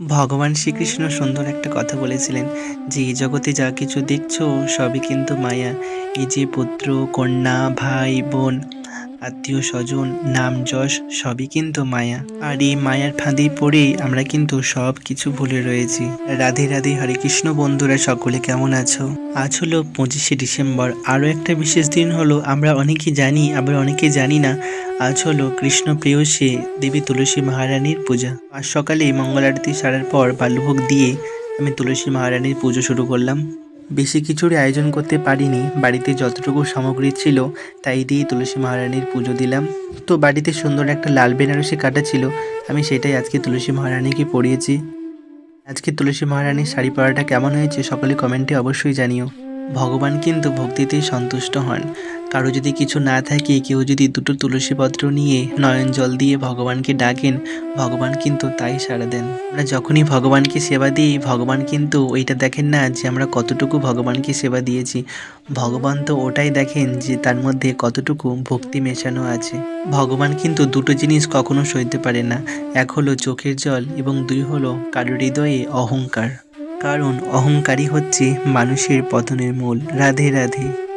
ভগবান শ্রীকৃষ্ণ সুন্দর একটা কথা বলেছিলেন যে, "এই জগতে যা কিছু দেখছো সবই কিন্তু মায়া। এই যে পুত্র, কন্যা, ভাই, বোন, আত্মীয়-স্বজন, নাম-যশ সবই কিন্তু মায়া। আর এই মায়ার ফাঁদেই পড়েই আমরা কিন্তু সবকিছু ভুলে রয়েছি।" রাধে রাধে, হরে কৃষ্ণ বন্ধুরা, সকলে কেমন আছো? আজ হলো 25শে ডিসেম্বর। আরও একটা বিশেষ দিন হলো, আমরা অনেকেই জানি আবার অনেকেই জানি না। আজ হলো কৃষ্ণ প্রেয়সী দেবী তুলসী মহারানীর পূজা। আজ সকালেই মঙ্গল আরতি সারার পর বাল্যভোগ দিয়ে আমি তুলসী মহারানীর পুজো শুরু করলাম। বেশি কিছুর আয়োজন করতে পারিনি, বাড়িতে যতটুকু সামগ্রী ছিল তাই দিয়ে তুলসী মহারানীর পুজো দিলাম। তো বাড়িতে সুন্দর একটা লাল বেনারসি কাটা ছিল, আমি সেটাই আজকে তুলসী মহারানীকে পরিয়েছি। আজকে তুলসী মহারানীর শাড়ি পরাটা কেমন হয়েছে সকলে কমেন্টে অবশ্যই জানিও। ভগবান কিন্তু ভক্তিতেই সন্তুষ্ট হন। কারো যদি কিছু না থাকে, কেউ যদি দুটো তুলসী পত্র নিয়ে নয়ন জল দিয়ে ভগবানকে ডাকেন, ভগবান কিন্তু তাই সাড়া দেন। আমরা যখনই ভগবানকে সেবা দিই, ভগবান কিন্তু ওইটা দেখেন না যে আমরা কতটুকু ভগবানকে সেবা দিয়েছি। ভগবান তো ওটাই দেখেন যে তার মধ্যে কতটুকু ভক্তি মেশানো আছে। ভগবান কিন্তু দুটো জিনিস কখনো সইতে পারে না, এক হলো চোখের জল এবং দুই হলো কারো হৃদয়ে অহংকার। কারণ অহংকারই হচ্ছে মানুষের পতনের মূল। রাধে রাধে।